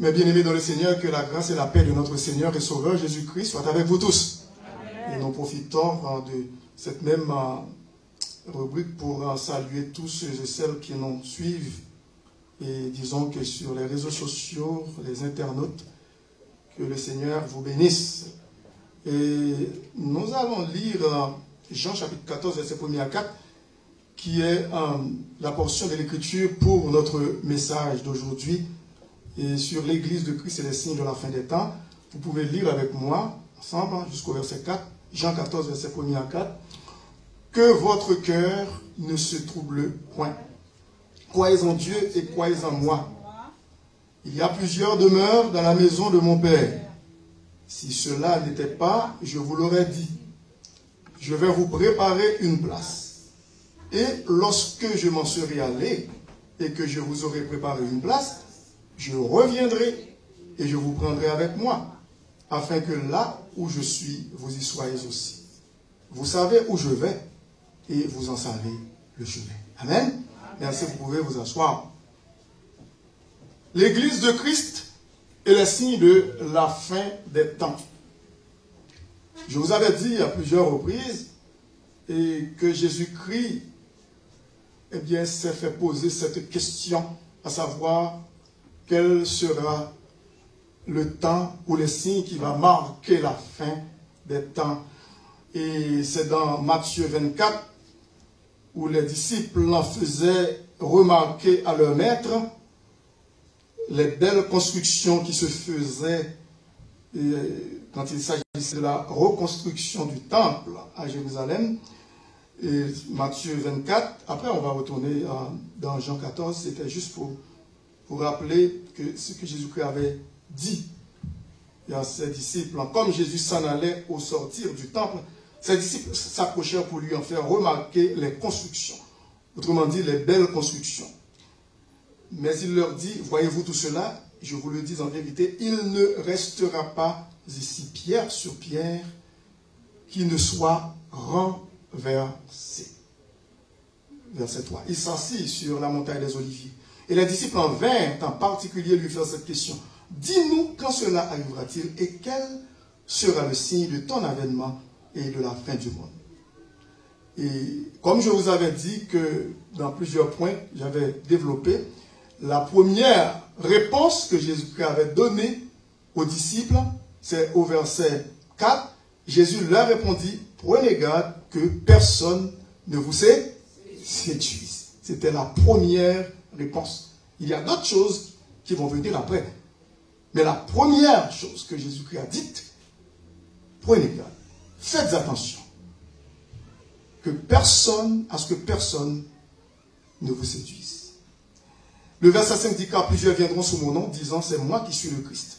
Mes bien-aimés dans le Seigneur, que la grâce et la paix de notre Seigneur et Sauveur Jésus-Christ soient avec vous tous. Amen. Et nous profitons de cette même rubrique pour saluer tous ceux et celles qui nous suivent. Et disons que sur les réseaux sociaux, les internautes, que le Seigneur vous bénisse. Et nous allons lire Jean chapitre 14, verset 1 à 4, qui est la portion de l'Écriture pour notre message d'aujourd'hui. Et sur l'Église de Christ et les signes de la fin des temps, vous pouvez lire avec moi, ensemble, jusqu'au verset 4, Jean 14, verset 1 à 4. Que votre cœur ne se trouble point. Croyez en Dieu et croyez en moi. Il y a plusieurs demeures dans la maison de mon Père. Si cela n'était pas, je vous l'aurais dit. Je vais vous préparer une place. Et lorsque je m'en serai allé et que je vous aurai préparé une place, je reviendrai et je vous prendrai avec moi, afin que là où je suis, vous y soyez aussi. Vous savez où je vais et vous en savez le chemin. Amen. Merci, vous pouvez vous asseoir. L'Église de Christ est le signe de la fin des temps. Je vous avais dit à plusieurs reprises et que Jésus-Christ s'est fait poser cette question, à savoir quel sera le temps ou les signes qui va marquer la fin des temps. Et c'est dans Matthieu 24 où les disciples en faisaient remarquer à leur maître les belles constructions qui se faisaient quand il s'agissait de la reconstruction du temple à Jérusalem. Et Matthieu 24, après on va retourner dans Jean 14, c'était juste pour rappeler que ce que Jésus-Christ avait dit à ses disciples. Comme Jésus s'en allait au sortir du temple, ses disciples s'approchèrent pour lui en faire remarquer les constructions. Autrement dit, les belles constructions. Mais il leur dit, voyez-vous tout cela, je vous le dis en vérité, il ne restera pas ici pierre sur pierre qui ne soit renversé. Verset 3. Il s'assit sur la montagne des Oliviers. Et les disciples en vinrent en particulier lui faire cette question. Dis-nous quand cela arrivera-t-il et quel sera le signe de ton avènement et de la fin du monde. Et comme je vous avais dit que dans plusieurs points, j'avais développé, la première réponse que Jésus-Christ avait donnée aux disciples, c'est au verset 4. Jésus leur répondit, prenez garde que personne ne vous séduise. C'était la première réponse. Il y a d'autres choses qui vont venir après. Mais la première chose que Jésus-Christ a dite, prenez garde, faites attention à ce que personne ne vous séduise. Le verset 5 dit car plusieurs viendront sous mon nom disant c'est moi qui suis le Christ.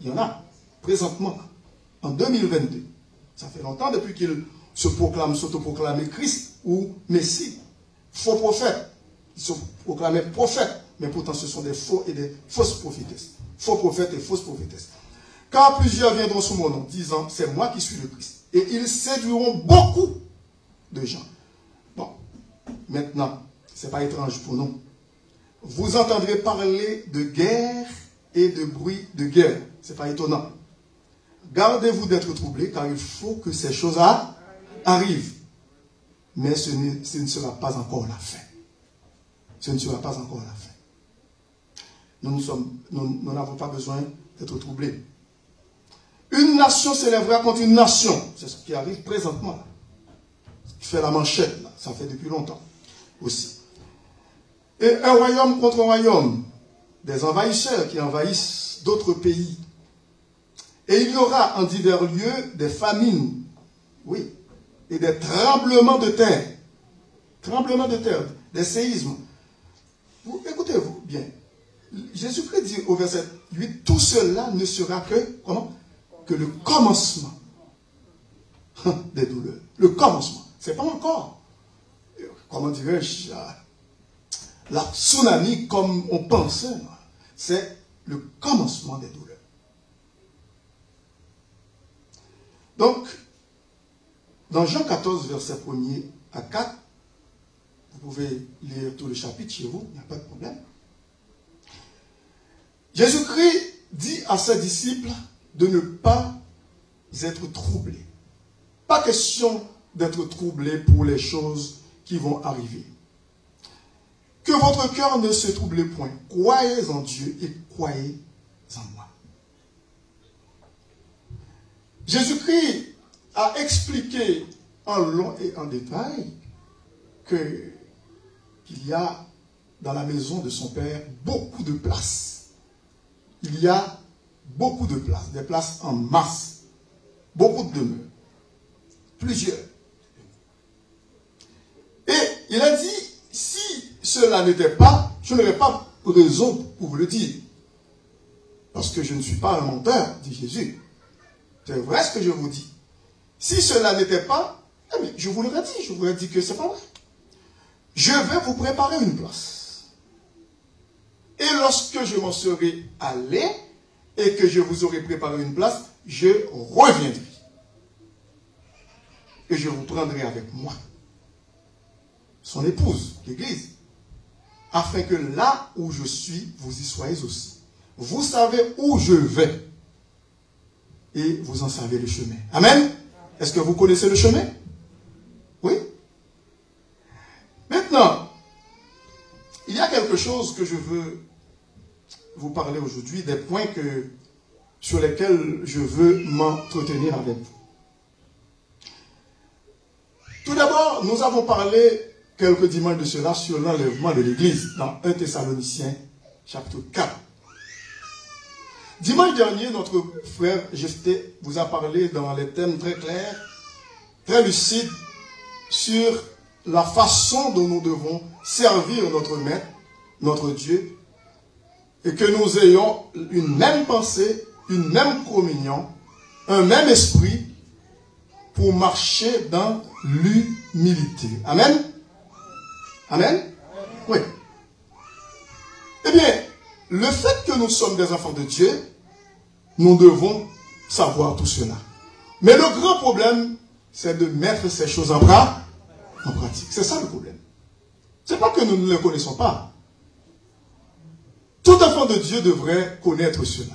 Il y en a présentement en 2022. Ça fait longtemps depuis qu'il s'autoproclamait Christ ou Messie. Faux prophètes. Ils se proclamaient prophètes, mais pourtant ce sont des faux et des fausses prophétesses. Faux prophètes et fausses prophétesses. Car plusieurs viendront sous mon nom, disant, c'est moi qui suis le Christ. Et ils séduiront beaucoup de gens. Bon, maintenant, ce n'est pas étrange pour nous. Vous entendrez parler de guerre et de bruit de guerre. Ce n'est pas étonnant. Gardez-vous d'être troublés, car il faut que ces choses arrivent. Mais ce ne sera pas encore la fin. Ce ne sera pas encore la fin. Nous n'avons pas besoin d'être troublés. Une nation s'élèvera contre une nation. C'est ce qui arrive présentement. Là. Qui fait la manchette. Là. Ça fait depuis longtemps aussi. Et un royaume contre un royaume. Des envahisseurs qui envahissent d'autres pays. Et il y aura en divers lieux des famines. Oui. Et des tremblements de terre. Tremblements de terre. Des séismes. Écoutez-vous bien. Jésus-Christ dit au verset 8, tout cela ne sera que, comment? Que le commencement des douleurs. Le commencement. Ce n'est pas encore, comment dirais-je, la tsunami comme on pensait. C'est le commencement des douleurs. Donc, dans Jean 14, verset 1er à 4, vous pouvez lire tout le chapitre chez vous, il n'y a pas de problème. Jésus-Christ dit à ses disciples de ne pas être troublés. Pas question d'être troublés pour les choses qui vont arriver. Que votre cœur ne se trouble point. Croyez en Dieu et croyez en moi. Jésus-Christ a expliqué en long et en détail qu'il y a dans la maison de son Père beaucoup de places. Il y a beaucoup de places, des places en masse, beaucoup de demeures, plusieurs. Et il a dit, si cela n'était pas, je n'aurais pas raison pour vous le dire. Parce que je ne suis pas un menteur, dit Jésus. C'est vrai ce que je vous dis. Si cela n'était pas, je vous l'aurais dit, je vous aurais dit que ce n'est pas vrai. Je vais vous préparer une place. Et lorsque je m'en serai allé et que je vous aurai préparé une place, je reviendrai. Et je vous prendrai avec moi, son épouse, l'Église, afin que là où je suis, vous y soyez aussi. Vous savez où je vais et vous en savez le chemin. Amen. Est-ce que vous connaissez le chemin? Oui. Maintenant, il y a quelque chose que je veux vous parler aujourd'hui, des points sur lesquels je veux m'entretenir avec vous. Tout d'abord, nous avons parlé quelques dimanches de cela sur l'enlèvement de l'Église dans 1 Thessaloniciens chapitre 4. Dimanche dernier, notre frère Jephté vous a parlé dans les thèmes très clairs, très lucides, sur la façon dont nous devons servir notre Maître, notre Dieu, et que nous ayons une même pensée, une même communion, un même esprit pour marcher dans l'humilité. Amen? Amen? Oui. Eh bien, le fait que nous sommes des enfants de Dieu, nous devons savoir tout cela. Mais le grand problème, c'est de mettre ces choses en pratique. C'est ça le problème. Ce n'est pas que nous ne le connaissons pas. Tout enfant de Dieu devrait connaître cela.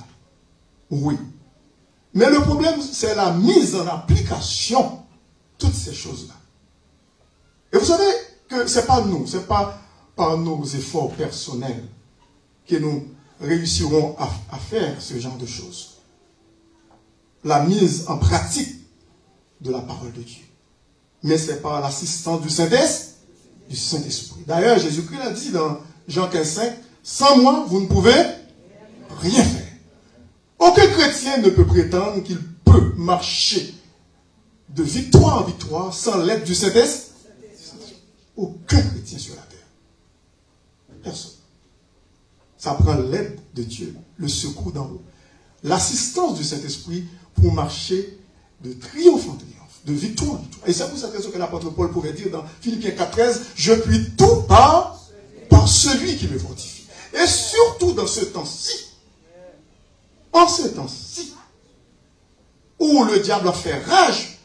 Oui. Mais le problème, c'est la mise en application de toutes ces choses-là. Et vous savez que ce n'est pas nous, ce n'est pas par nos efforts personnels que nous réussirons à faire ce genre de choses. La mise en pratique de la parole de Dieu. Mais c'est par l'assistance du Saint-Esprit. D'ailleurs, Jésus-Christ l'a dit dans Jean 15,5, sans moi, vous ne pouvez rien faire. Aucun chrétien ne peut prétendre qu'il peut marcher de victoire en victoire sans l'aide du Saint-Esprit. Aucun chrétien sur la terre. Personne. Ça prend l'aide de Dieu, le secours d'en haut. L'assistance du Saint-Esprit pour marcher de triomphe en triomphe, de victoire en victoire. Et c'est pour cette raison que l'apôtre Paul pouvait dire dans Philippiens 4,13, je puis tout par celui qui me fortifie. Et surtout dans ce temps-ci, en ce temps-ci, où le diable a fait rage,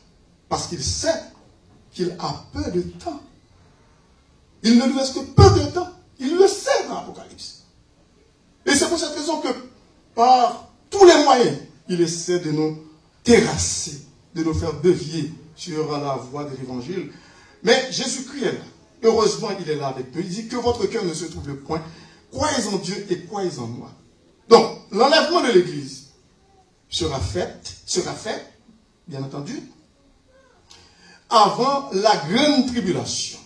parce qu'il sait qu'il a peu de temps. Il ne lui reste que peu de temps. Il le sait dans l'Apocalypse. Et c'est pour cette raison que, par tous les moyens, il essaie de nous terrasser, de nous faire dévier sur la voie de l'Évangile. Mais Jésus-Christ est là. Heureusement, il est là avec nous. Il dit que votre cœur ne se trouble point. Croyez en Dieu et croyez en moi. Donc, l'enlèvement de l'Église sera fait, bien entendu, avant la grande tribulation.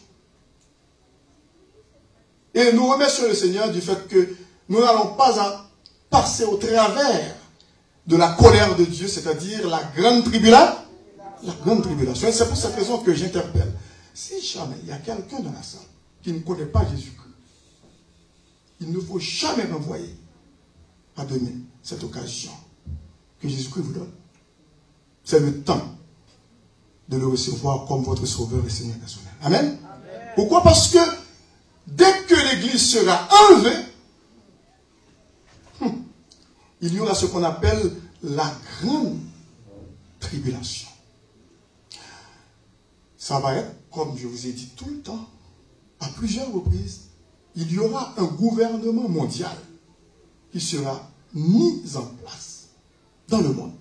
Et nous remercions le Seigneur du fait que nous n'allons pas passer au travers de la colère de Dieu, c'est-à-dire la grande tribulation. La grande tribulation. Et c'est pour cette raison que j'interpelle. Si jamais il y a quelqu'un dans la salle qui ne connaît pas Jésus-Christ, il ne faut jamais renvoyer à donner cette occasion que Jésus-Christ vous donne. C'est le temps de le recevoir comme votre sauveur et Seigneur personnel. Amen. Amen. Pourquoi? Parce que dès que l'Église sera enlevée, il y aura ce qu'on appelle la grande tribulation. Ça va être, comme je vous ai dit tout le temps, à plusieurs reprises, il y aura un gouvernement mondial qui sera mis en place dans le monde.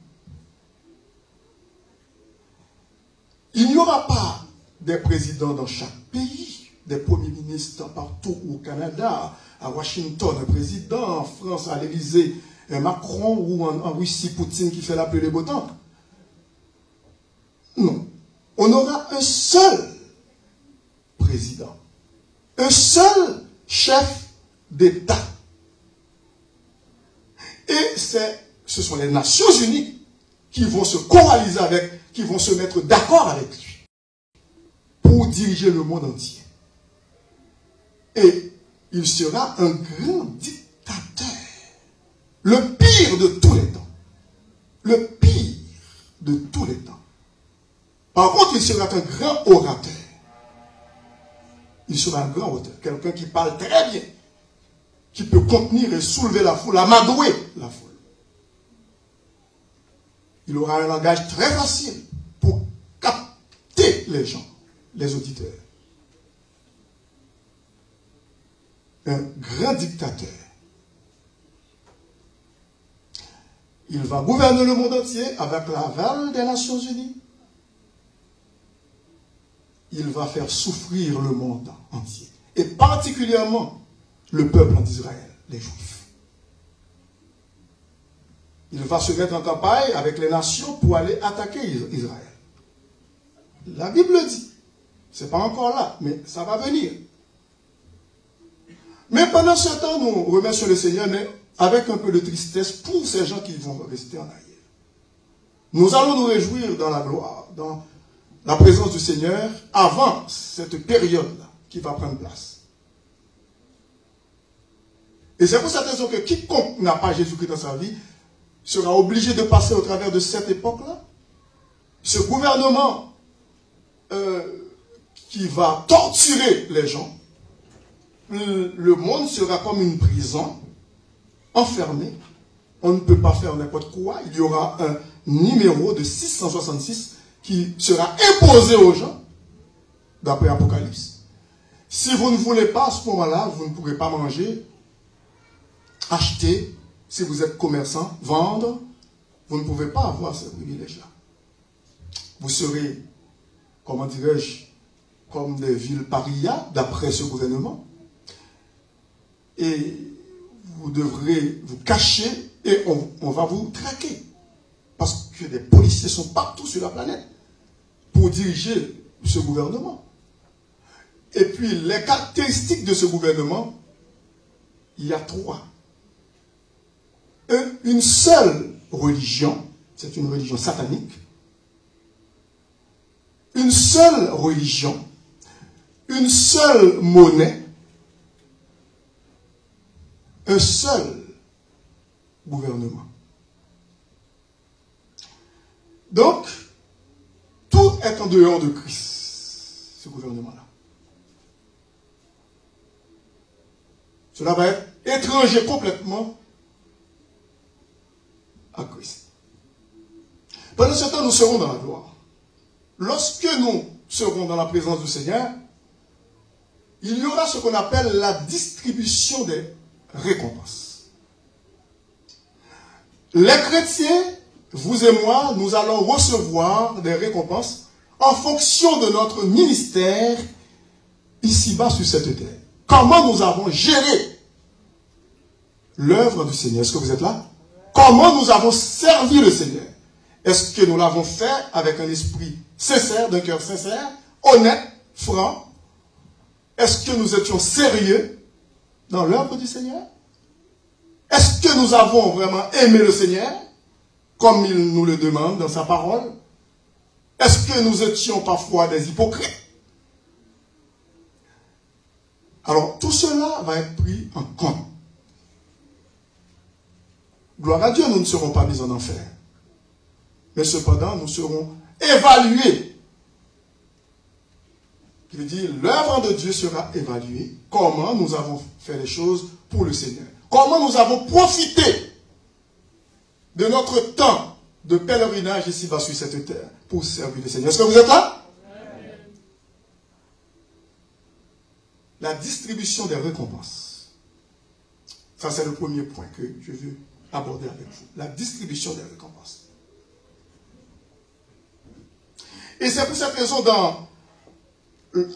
Il n'y aura pas des présidents dans chaque pays, des premiers ministres partout au Canada, à Washington, un président, en France, à l'Élysée, Macron, ou en Russie, Poutine qui fait la pluie et le beau temps. Non. On aura un seul président, un seul chef d'État. Et ce sont les Nations Unies qui vont se coaliser avec, qui vont se mettre d'accord avec lui pour diriger le monde entier. Et il sera un grand dictateur. Le pire de tous les temps. Le pire de tous les temps. Par contre, il sera un grand orateur. Il sera un grand orateur. Quelqu'un qui parle très bien. Qui peut contenir et soulever la foule, amadouer la foule. Il aura un langage très facile pour capter les gens, les auditeurs. Un grand dictateur. Il va gouverner le monde entier avec l'aval des Nations Unies. Il va faire souffrir le monde entier. Et particulièrement le peuple d'Israël, les Juifs. Il va se mettre en campagne avec les nations pour aller attaquer Israël. La Bible le dit. Ce n'est pas encore là, mais ça va venir. Mais pendant ce temps, nous remercions le Seigneur, mais avec un peu de tristesse pour ces gens qui vont rester en arrière. Nous allons nous réjouir dans la gloire, dans la présence du Seigneur, avant cette période-là qui va prendre place. Et c'est pour cette raison que quiconque n'a pas Jésus-Christ dans sa vie sera obligé de passer au travers de cette époque-là. Ce gouvernement qui va torturer les gens, le monde sera comme une prison, enfermé. On ne peut pas faire n'importe quoi. Il y aura un numéro de 666 qui sera imposé aux gens, d'après Apocalypse. Si vous ne voulez pas à ce moment-là, vous ne pourrez pas manger, acheter, si vous êtes commerçant, vendre, vous ne pouvez pas avoir ce privilège-là. Vous serez, comment dirais-je, comme des villes parias, d'après ce gouvernement. Et vous devrez vous cacher et on va vous traquer. Parce que des policiers sont partout sur la planète pour diriger ce gouvernement. Et puis, les caractéristiques de ce gouvernement, il y a trois. Une seule religion, c'est une religion satanique. Une seule religion, une seule monnaie, un seul gouvernement. Donc, tout est en dehors de Christ, ce gouvernement-là. Cela va être étranger complètement à Christ. Pendant ce temps, nous serons dans la gloire. Lorsque nous serons dans la présence du Seigneur, il y aura ce qu'on appelle la distribution des récompenses. Les chrétiens, vous et moi, nous allons recevoir des récompenses en fonction de notre ministère ici-bas sur cette terre. Comment nous avons géré l'œuvre du Seigneur? Est-ce que vous êtes là? Comment nous avons servi le Seigneur? Est-ce que nous l'avons fait avec un esprit sincère, d'un cœur sincère, honnête, franc? Est-ce que nous étions sérieux dans l'œuvre du Seigneur? Est-ce que nous avons vraiment aimé le Seigneur, comme il nous le demande dans sa parole? Est-ce que nous étions parfois des hypocrites? Alors, tout cela va être pris en compte. Gloire à Dieu, nous ne serons pas mis en enfer. Mais cependant, nous serons évalués. Il dit, l'œuvre de Dieu sera évaluée. Comment nous avons fait les choses pour le Seigneur. Comment nous avons profité de notre temps de pèlerinage ici-bas sur cette terre pour servir le Seigneur. Est-ce que vous êtes là? Amen. La distribution des récompenses. Ça, c'est le premier point que je veux aborder avec vous. La distribution des récompenses. Et c'est pour cette raison,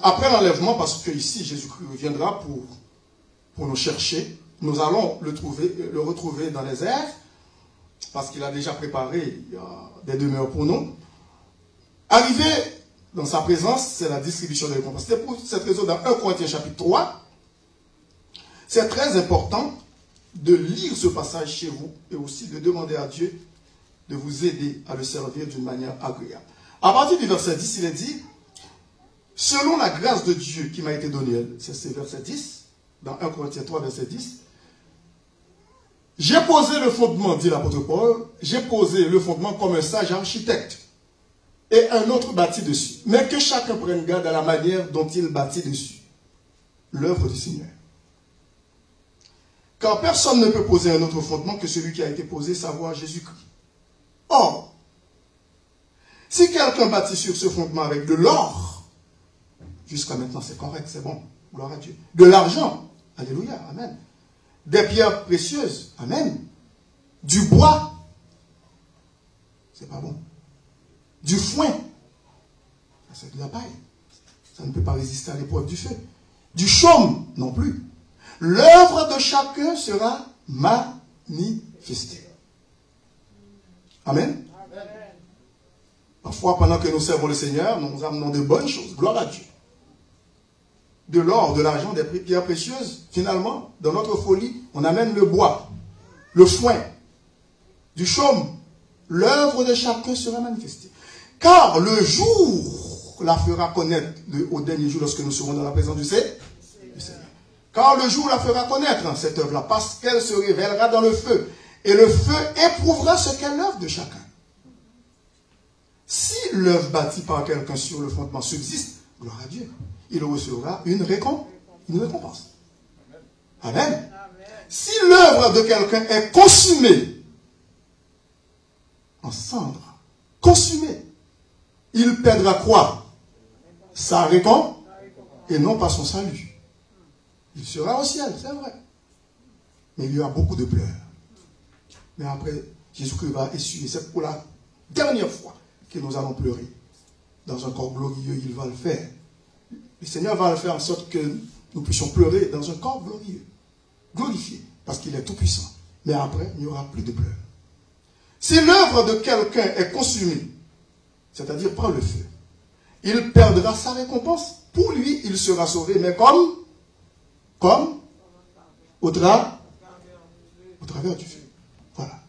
après l'enlèvement, parce que ici Jésus-Christ reviendra pour nous chercher, nous allons le retrouver dans les airs, parce qu'il a déjà préparé des demeures pour nous. Arrivé dans sa présence, c'est la distribution des récompenses. C'est pour cette raison, dans 1 Corinthiens chapitre 3, c'est très important de lire ce passage chez vous et aussi de demander à Dieu de vous aider à le servir d'une manière agréable. À partir du verset 10, il est dit, selon la grâce de Dieu qui m'a été donnée, c'est verset 10, dans 1 Corinthiens 3, verset 10, j'ai posé le fondement, dit l'apôtre Paul, j'ai posé le fondement comme un sage architecte, et un autre bâtit dessus. Mais que chacun prenne garde à la manière dont il bâtit dessus l'œuvre du Seigneur. Car personne ne peut poser un autre fondement que celui qui a été posé, savoir Jésus-Christ. Or, si quelqu'un bâtit sur ce fondement avec de l'or, jusqu'à maintenant c'est correct, c'est bon, gloire à Dieu. De l'argent, alléluia, amen. Des pierres précieuses, amen. Du bois, c'est pas bon. Du foin, c'est de la paille. Ça ne peut pas résister à l'épreuve du feu. Du chaume, non plus. L'œuvre de chacun sera manifestée. Amen. Parfois, pendant que nous servons le Seigneur, nous amenons de bonnes choses. Gloire à Dieu. De l'or, de l'argent, des pierres précieuses. Finalement, dans notre folie, on amène le bois, le foin, du chaume. L'œuvre de chacun sera manifestée. Car le jour la fera connaître, au dernier jour, lorsque nous serons dans la présence du Seigneur. Car le jour la fera connaître, cette œuvre-là, parce qu'elle se révélera dans le feu. Et le feu éprouvera ce qu'est l'œuvre de chacun. Si l'œuvre bâtie par quelqu'un sur le fondement subsiste, gloire à Dieu, il recevra une récompense. Amen. Si l'œuvre de quelqu'un est consumée, en cendres, consumée, il perdra quoi? Sa récompense et non pas son salut. Il sera au ciel, c'est vrai. Mais il y aura beaucoup de pleurs. Mais après, Jésus-Christ va essuyer. C'est pour la dernière fois que nous allons pleurer. Dans un corps glorieux, il va le faire. Le Seigneur va le faire en sorte que nous puissions pleurer dans un corps glorieux. Glorifié. Parce qu'il est tout puissant. Mais après, il n'y aura plus de pleurs. Si l'œuvre de quelqu'un est consumée, c'est-à-dire par le feu, il perdra sa récompense. Pour lui, il sera sauvé, mais comme au travers du feu. Voilà.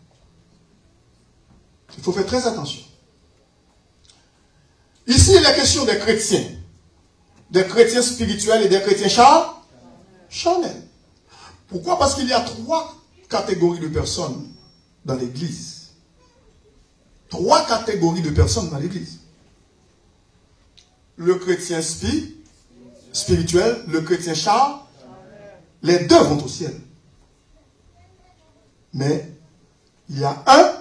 Il faut faire très attention. Ici, il est question des chrétiens spirituels et des chrétiens charnels. Pourquoi? Parce qu'il y a 3 catégories de personnes dans l'Église. 3 catégories de personnes dans l'Église. Le chrétien spirituel, le chrétien charnel, les deux vont au ciel. Mais il y a un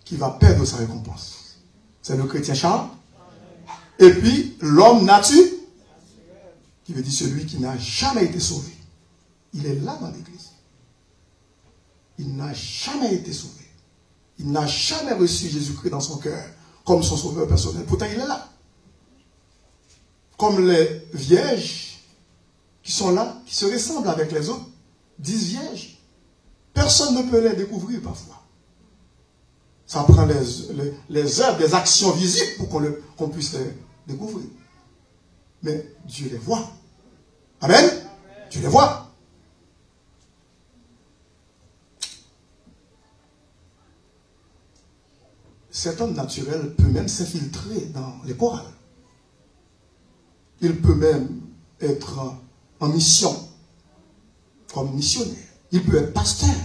qui va perdre sa récompense. C'est le chrétien charnel. Et puis l'homme naturel, qui veut dire celui qui n'a jamais été sauvé. Il est là dans l'Église. Il n'a jamais été sauvé. Il n'a jamais reçu Jésus-Christ dans son cœur comme son sauveur personnel. Pourtant, il est là. Comme les vierges qui sont là, qui se ressemblent avec les autres, 10 vierges. Personne ne peut les découvrir parfois. Ça prend les œuvres, des actions visibles pour qu'on puisse les découvrir. Mais Dieu les voit. Amen. Dieu les voit. Cet homme naturel peut même s'infiltrer dans les chorales. Il peut même être en mission, comme missionnaire. Il peut être pasteur,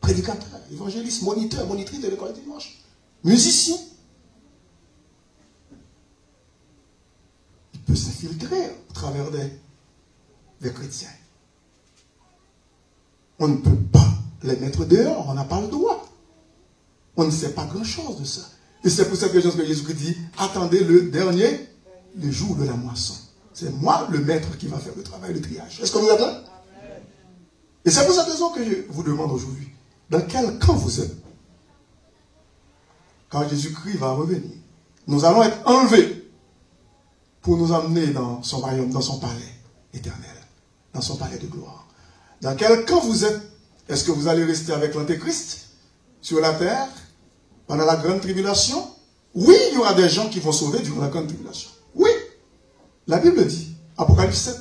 prédicateur, évangéliste, moniteur, monitrice de l'école du dimanche, musicien. Il peut s'infiltrer au travers des chrétiens. On ne peut pas les mettre dehors, on n'a pas le droit. On ne sait pas grand-chose de ça. Et c'est pour cette raison que Jésus dit, attendez le jour de la moisson. C'est moi le maître qui va faire le travail de triage. Est-ce que vous êtes là? Et c'est pour cette raison que je vous demande aujourd'hui dans quel camp vous êtes? Quand Jésus-Christ va revenir, nous allons être enlevés pour nous emmener dans son royaume, dans son palais éternel, dans son palais de gloire. Dans quel camp vous êtes? Est-ce que vous allez rester avec l'Antéchrist sur la terre pendant la grande tribulation? Oui, il y aura des gens qui vont sauver durant la grande tribulation. Oui, la Bible dit, Apocalypse 7.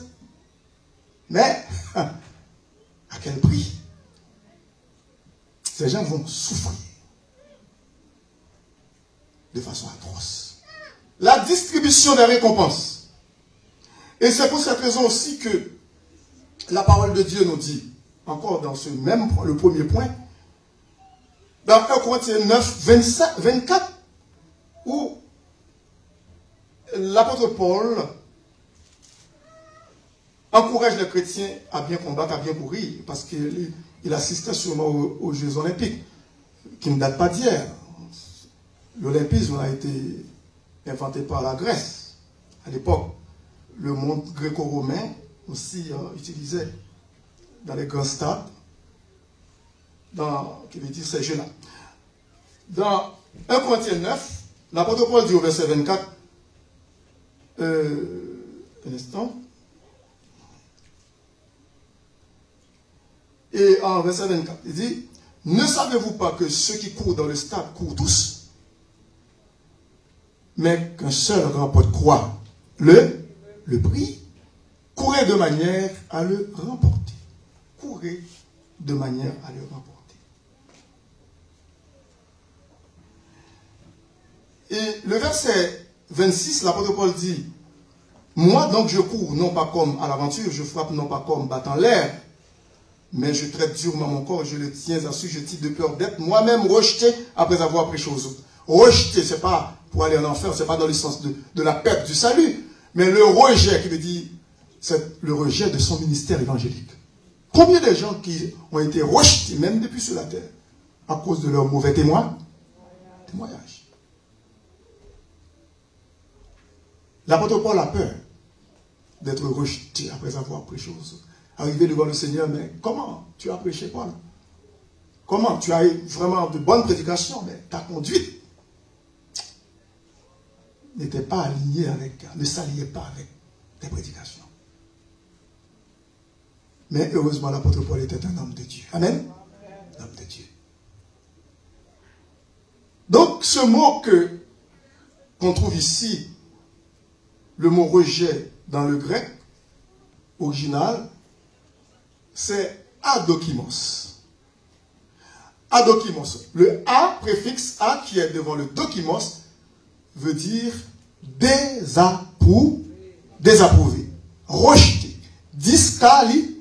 Mais, à quel prix? Ces gens vont souffrir de façon atroce. La distribution des récompenses. Et c'est pour cette raison aussi que la parole de Dieu nous dit, encore dans ce même point, le premier point, dans 1 Corinthiens 9, 24, où l'apôtre Paul encourage les chrétiens à bien combattre, à bien courir, parce qu'il assistait sûrement aux Jeux Olympiques, qui ne datent pas d'hier. L'olympisme a été inventé par la Grèce. À l'époque, le monde gréco-romain aussi utilisait dans les grands stades, qui veut dire ces jeux-là. Dans 1 Corinthiens 9, l'apôtre Paul dit au verset 24, un instant, et en verset 24, il dit, ne savez-vous pas que ceux qui courent dans le stade courent tous, mais qu'un seul remporte quoi? Le prix. Courez de manière à le remporter. Courez de manière à le remporter. Et le verset 26, l'apôtre Paul dit, moi donc je cours non pas comme à l'aventure, je frappe non pas comme battant l'air, mais je traite durement mon corps, je le tiens assujetti de peur d'être moi-même rejeté après avoir prêché aux autres. Rejeté, ce n'est pas pour aller en enfer, ce n'est pas dans le sens de la perte du salut, mais le rejet qui veut dire, c'est le rejet de son ministère évangélique. Combien de gens qui ont été rejetés, même depuis sur la terre, à cause de leur mauvais témoignage? L'apôtre Paul a peur d'être rejeté après avoir prêché aux autres. Arrivé devant le Seigneur, mais comment tu as prêché, Paul? Comment tu as eu vraiment de bonnes prédications, mais ta conduite n'était pas alignée avec, ne s'alliait pas avec tes prédications. Mais heureusement, l'apôtre Paul était un homme de Dieu. Amen? Un homme de Dieu. Donc, ce mot qu'on trouve ici, le mot rejet dans le grec original, c'est adokimos. Adokimos. Le A, préfixe A qui est devant le dokimos, veut dire désapprouvé, rejeté, disqualifié.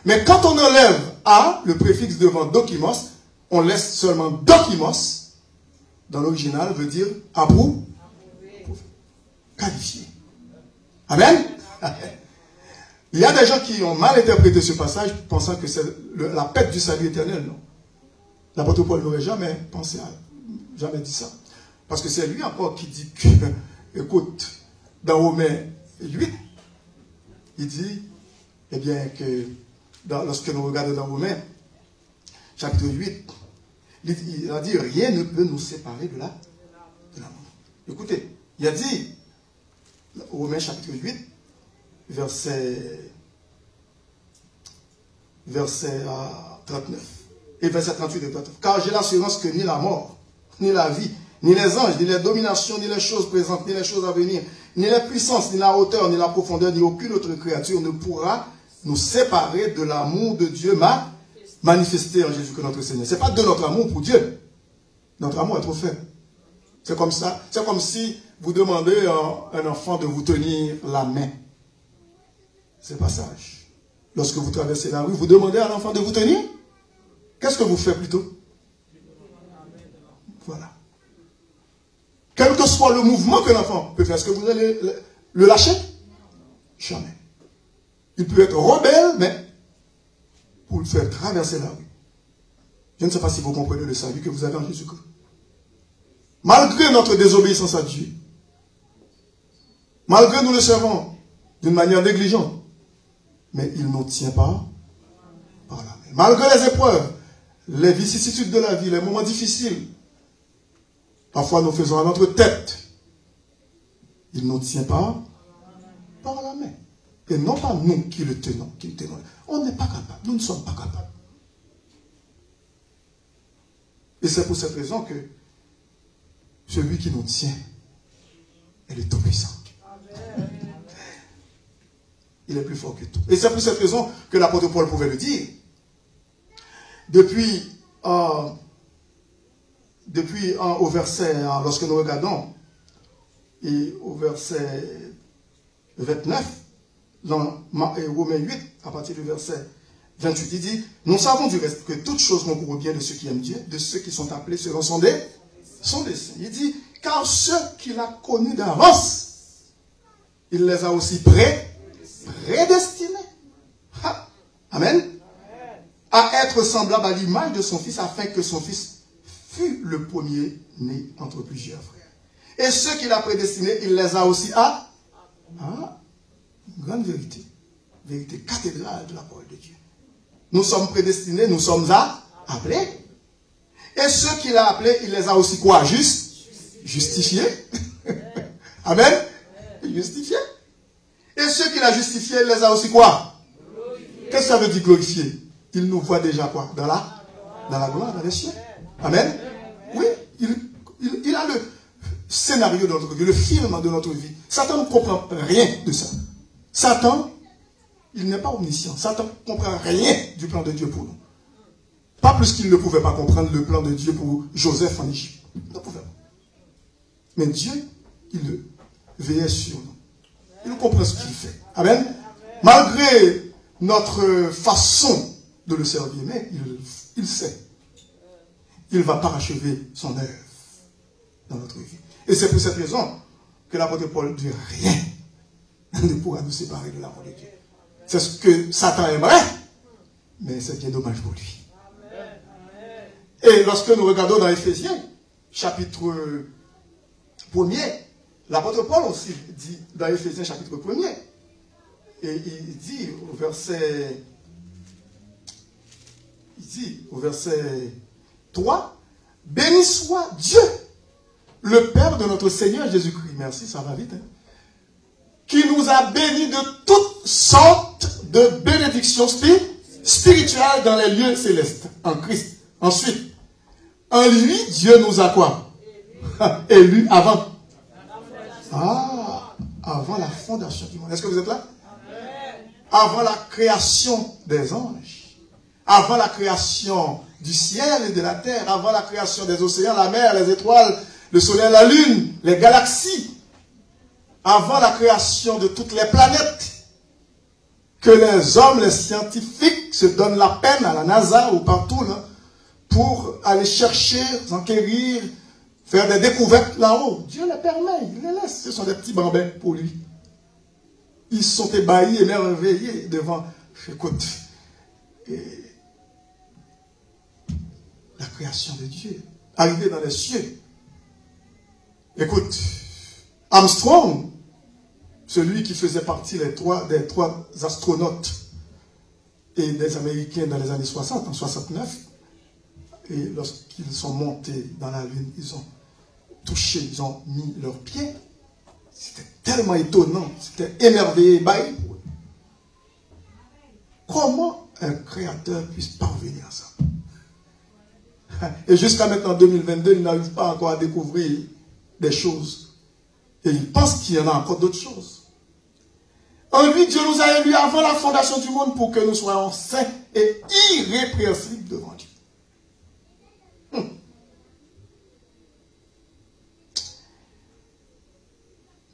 Mais quand on enlève A, le préfixe devant dokimos, on laisse seulement dokimos, dans l'original, veut dire approuvé, qualifié. Amen? Il y a des gens qui ont mal interprété ce passage, pensant que c'est la perte du salut éternel. Non. L'apôtre Paul n'aurait jamais pensé jamais dit ça. Parce que c'est lui encore qui dit que, écoute, dans Romains 8, il dit, eh bien, que lorsque nous regardons dans Romains, chapitre 8, il a dit, rien ne peut nous séparer de l'amour. Écoutez, il a dit, Romains chapitre 8, verset 39 et verset 38 et 39. Car j'ai l'assurance que ni la mort, ni la vie, ni les anges, ni les dominations, ni les choses présentes, ni les choses à venir, ni les puissances, ni la hauteur, ni la profondeur, ni aucune autre créature ne pourra nous séparer de l'amour de Dieu manifesté en Jésus-Christ notre Seigneur. Ce n'est pas de notre amour pour Dieu. Notre amour est trop faible. C'est comme ça. C'est comme si vous demandez à un enfant de vous tenir la main. C'est pas sage. Lorsque vous traversez la rue, vous demandez à l'enfant de vous tenir. Qu'est-ce que vous faites plutôt? Voilà. Quel que soit le mouvement que l'enfant peut faire, est-ce que vous allez le lâcher? Jamais. Il peut être rebelle, mais pour le faire traverser la rue. Je ne sais pas si vous comprenez le salut que vous avez en Jésus-Christ. Malgré notre désobéissance à Dieu, malgré nous le servons d'une manière négligente, mais il ne nous tient pas par la main. Malgré les épreuves, les vicissitudes de la vie, les moments difficiles, parfois nous faisons à notre tête. Il ne nous tient pas par la main. Et non pas nous qui le tenons, On n'est pas capable. Nous ne sommes pas capables. Et c'est pour cette raison que celui qui nous tient est le Tout-Puissant. Il est plus fort que tout. Et c'est pour cette raison que l'apôtre Paul pouvait le dire. Depuis au verset, lorsque nous regardons, et au verset 29, dans Romains 8, à partir du verset 28, il dit, nous savons du reste que toutes choses vont pour le bien de ceux qui aiment Dieu, de ceux qui sont appelés selon son dessein. Il dit, car ceux qu'il a connus d'avance, il les a aussi prédestinés. Amen. À être semblable à l'image de son Fils, afin que son Fils fût le premier-né entre plusieurs frères. Et ceux qu'il a prédestinés, il les a aussi une grande vérité. Vérité cathédrale de la parole de Dieu. Nous sommes prédestinés, nous sommes appelés. Et ceux qu'il a appelés, il les a aussi quoi? Justifiés. Amen. Justifiés. Et ceux qu'il a justifiés, il les a aussi quoi? Qu'est-ce que ça veut dire glorifier? Il nous voit déjà quoi? Dans la gloire, dans les cieux. Amen. Oui, il a le scénario de notre vie, le film de notre vie. Satan ne comprend rien de ça. Satan, il n'est pas omniscient. Satan ne comprend rien du plan de Dieu pour nous. Pas plus qu'il ne pouvait pas comprendre le plan de Dieu pour Joseph en Égypte. Il ne pouvait pas. Mais Dieu, il veillait sur nous. Il comprend ce qu'il fait. Amen. Malgré notre façon de le servir, mais il sait. Il va parachever son œuvre dans notre vie. Et c'est pour cette raison que l'apôtre Paul dit rien ne pourra nous séparer de l'amour de Dieu. C'est ce que Satan aimerait, mais c'est bien dommage pour lui. Et lorsque nous regardons dans Éphésiens, chapitre 1er, l'apôtre Paul aussi dit dans Éphésiens chapitre 1er, et il dit au verset 3, béni soit Dieu, le Père de notre Seigneur Jésus-Christ. Merci, ça va vite. Qui nous a bénis de toutes sortes de bénédictions spirituelles dans les lieux célestes, en Christ. Ensuite, en lui, Dieu nous a quoi? Élus avant. Avant la fondation du monde. Est-ce que vous êtes là? Avant la création des anges. Avant la création du ciel et de la terre. Avant la création des océans, la mer, les étoiles, le soleil, la lune, les galaxies. Avant la création de toutes les planètes. Que les hommes, les scientifiques se donnent la peine à la NASA ou partout là, pour aller chercher, s'enquérir, faire des découvertes là-haut. Dieu les permet, il les laisse. Ce sont des petits bambins pour lui. Ils sont ébahis, émerveillés devant, écoute, la création de Dieu. Arrivé dans les cieux. Écoute, Armstrong, celui qui faisait partie des trois astronautes et des Américains dans les années 60, en 69, et lorsqu'ils sont montés dans la Lune, ils ont touché, ils ont mis leurs pieds. C'était tellement étonnant, c'était émerveillé, ébahi. Comment un créateur puisse parvenir à ça? Et jusqu'à maintenant, 2022, il n'arrive pas encore à découvrir des choses. Et il pense qu'il y en a encore d'autres choses. En lui, Dieu nous a élus avant la fondation du monde pour que nous soyons saints et irrépréhensibles devant Dieu.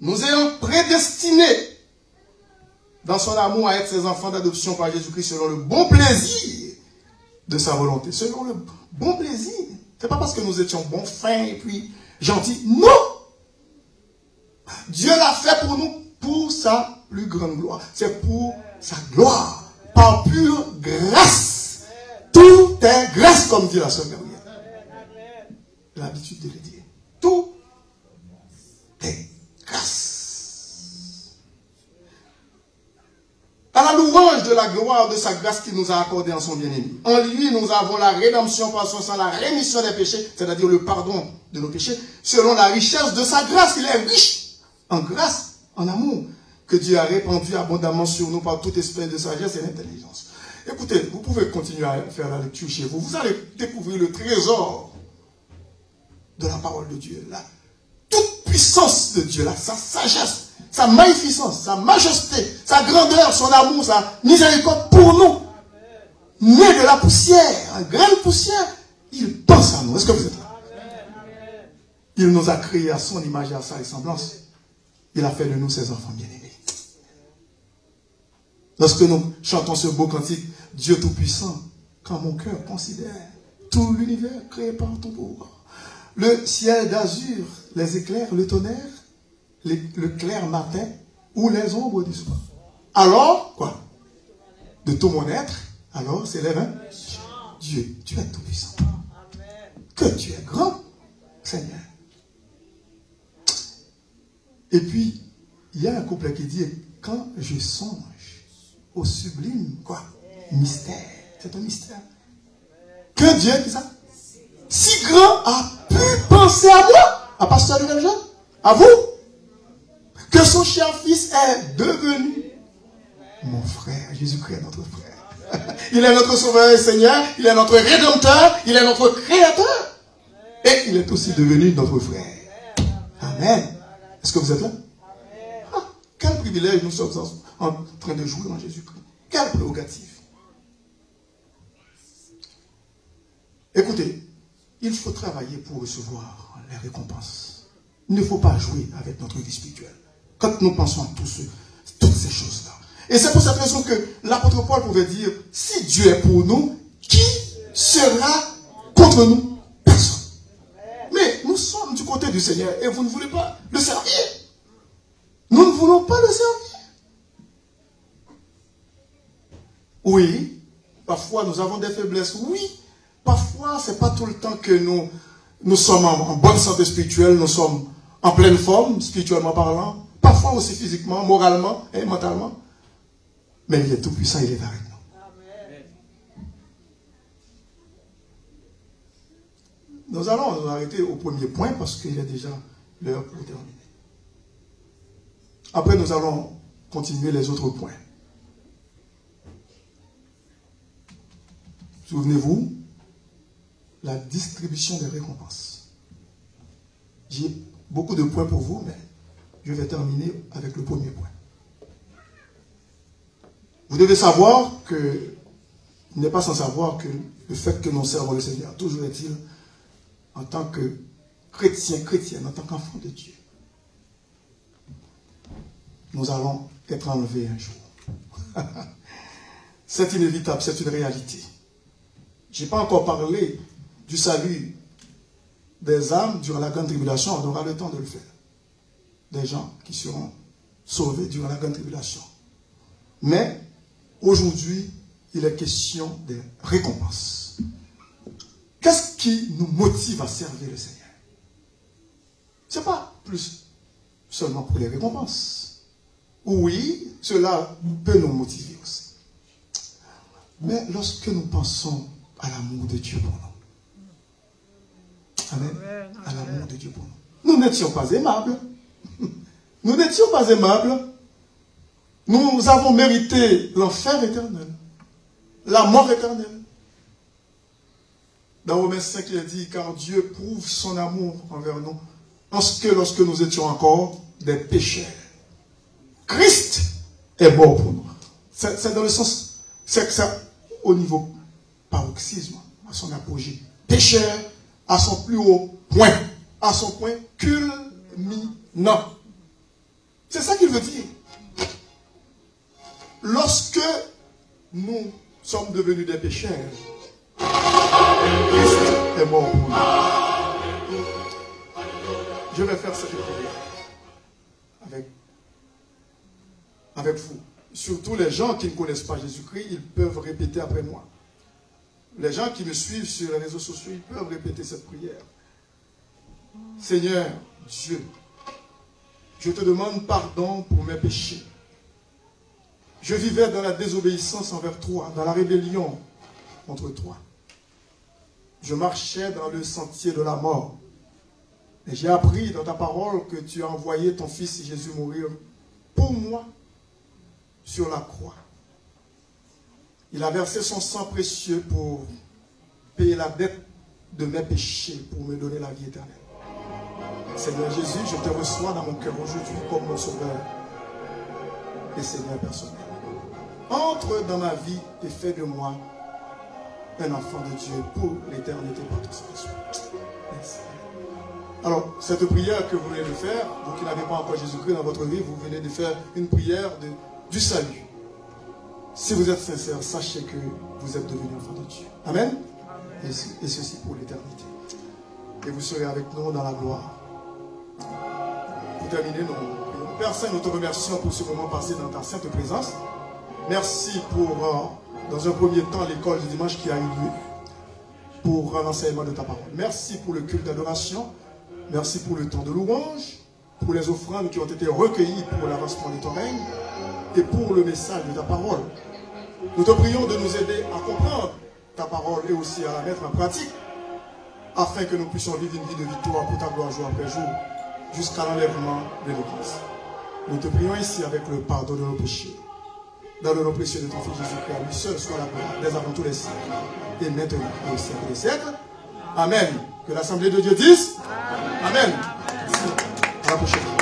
Nous ayons prédestinés dans son amour à être ses enfants d'adoption par Jésus-Christ selon le bon plaisir de sa volonté. Selon le bon plaisir. Ce n'est pas parce que nous étions bons, fins et puis gentils. Non! Dieu l'a fait pour nous pour sa plus grande gloire. C'est pour sa gloire. Par pure grâce. Tout est grâce, comme dit la sœur Gabrielle. J'ai l'habitude de le dire. Tout est grâce. À la louange de la gloire de sa grâce qu'il nous a accordée en son bien-aimé. En lui, nous avons la rédemption par son sang, la rémission des péchés, c'est-à-dire le pardon de nos péchés, selon la richesse de sa grâce. Il est riche en grâce, en amour, que Dieu a répandu abondamment sur nous par toute espèce de sagesse et d'intelligence. Écoutez, vous pouvez continuer à faire la lecture chez vous. Vous allez découvrir le trésor de la parole de Dieu. La toute puissance de Dieu, sa sagesse, sa magnificence, sa majesté, sa grandeur, son amour, sa miséricorde pour nous. Né de la poussière, en grande poussière, il pense à nous. Est-ce que vous êtes là? Il nous a créés à son image et à sa ressemblance. Il a fait de nous ses enfants bien-aimés. Lorsque nous chantons ce beau cantique, Dieu Tout-Puissant, quand mon cœur considère tout l'univers créé par ton pouvoir, le ciel d'azur, les éclairs, le tonnerre, le clair matin ou les ombres du soir. Alors, quoi? De tout mon être, alors s'élève un Dieu, tu es tout-puissant. Que tu es grand, Seigneur. Et puis, il y a un couplet qui dit, quand je songe au sublime, quoi? Mystère. C'est un mystère. Que Dieu, qui ça? Si grand a pu penser à moi, à Pasteur Lionel Jean, à vous, que son cher fils est devenu mon frère. Jésus-Christ est notre frère. Il est notre sauveur et Seigneur, il est notre rédempteur, il est notre créateur. Et il est aussi devenu notre frère. Amen. Est-ce que vous êtes là? Ah, quel privilège nous sommes en train de jouer en Jésus-Christ. Quelle prérogative. Écoutez, il faut travailler pour recevoir les récompenses. Il ne faut pas jouer avec notre vie spirituelle. Quand nous pensons à toutes ces choses-là. Et c'est pour cette raison que l'apôtre Paul pouvait dire, si Dieu est pour nous, qui sera contre nous? Personne. Mais nous sommes du côté du Seigneur et vous ne voulez pas le servir. Nous ne voulons pas le servir. Oui, parfois nous avons des faiblesses. Oui, parfois ce n'est pas tout le temps que nous sommes en bonne santé spirituelle, nous sommes en pleine forme, spirituellement parlant. Parfois aussi physiquement, moralement et mentalement. Mais il est tout puissant, il est avec nous. Amen. Nous allons nous arrêter au premier point parce qu'il est déjà l'heure pour terminer. Après, nous allons continuer les autres points. Souvenez-vous, la distribution des récompenses. J'ai beaucoup de points pour vous, mais je vais terminer avec le premier point. Vous devez savoir que, il n'est pas sans savoir que le fait que nous servons le Seigneur, toujours est-il, en tant que chrétienne, en tant qu'enfant de Dieu, nous allons être enlevés un jour. C'est inévitable, c'est une réalité. Je n'ai pas encore parlé du salut des âmes durant la grande tribulation, on aura le temps de le faire. Des gens qui seront sauvés durant la grande tribulation. Mais aujourd'hui, il est question des récompenses. Qu'est-ce qui nous motive à servir le Seigneur? Ce n'est pas plus seulement pour les récompenses. Oui, cela peut nous motiver aussi. Mais lorsque nous pensons à l'amour de Dieu pour nous, amen, à l'amour de Dieu pour nous, nous n'étions pas aimables. Nous n'étions pas aimables. Nous avons mérité l'enfer éternel, la mort éternelle. Dans Romains 5, il est dit, car Dieu prouve son amour envers nous, parce que lorsque nous étions encore des pécheurs, Christ est mort pour nous. C'est dans le sens, c'est que ça, au niveau paroxysme, à son apogée, pécheur à son plus haut point, à son point culminant. C'est ça qu'il veut dire. Lorsque nous sommes devenus des pécheurs, Christ est mort pour nous. Je vais faire cette prière avec vous. Surtout les gens qui ne connaissent pas Jésus-Christ, ils peuvent répéter après moi. Les gens qui me suivent sur les réseaux sociaux, ils peuvent répéter cette prière. Seigneur Dieu, je te demande pardon pour mes péchés. Je vivais dans la désobéissance envers toi, dans la rébellion contre toi. Je marchais dans le sentier de la mort. Et j'ai appris dans ta parole que tu as envoyé ton Fils Jésus mourir pour moi sur la croix. Il a versé son sang précieux pour payer la dette de mes péchés, pour me donner la vie éternelle. Seigneur Jésus, je te reçois dans mon cœur aujourd'hui comme mon sauveur et Seigneur personnel. Entre dans ma vie et fais de moi un enfant de Dieu pour l'éternité par ton Saint-Esprit. Merci. Alors, cette prière que vous venez de faire, vous qui n'avez pas encore Jésus-Christ dans votre vie, vous venez de faire une prière du salut. Si vous êtes sincère, sachez que vous êtes devenu enfant de Dieu. Amen. Et ceci pour l'éternité. Et vous serez avec nous dans la gloire. Pour terminer, nous, Père Saint, nous te remercions pour ce moment passé dans ta sainte présence. Merci pour, dans un premier temps, l'école du dimanche qui a eu lieu, pour l'enseignement de ta parole. Merci pour le culte d'adoration. Merci pour le temps de louange, pour les offrandes qui ont été recueillies pour l'avancement de ton règne et pour le message de ta parole. Nous te prions de nous aider à comprendre ta parole et aussi à la mettre en pratique afin que nous puissions vivre une vie de victoire pour ta gloire jour après jour jusqu'à l'enlèvement de l'Église. Nous te prions ici avec le pardon de nos péchés. Dans le nom précieux de ton Fils Jésus-Christ, à lui seul soit la gloire dès avant tous les siècles et maintenant et au siècle des siècles. Amen. Que l'Assemblée de Dieu dise Amen. Merci. À la prochaine.